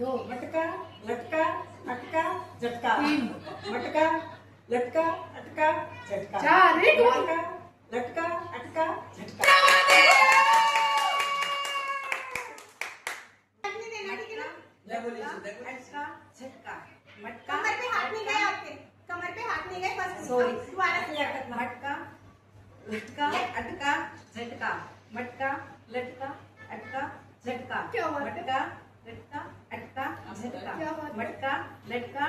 2 मटका लटका अटका झटका 3 मटका लटका अटका झटका 4 एक मटका लटका अटका झटका अटका झटका मटका कमर पे हाथ नहीं गए आपके, कमर पे हाथ नहीं गए बस सॉरी दोबारा मटका लटका अटका झटका मटका लटका अटका झटका क्या बात है? मटका लटका अटका झटका क्या बात है? मटका लटका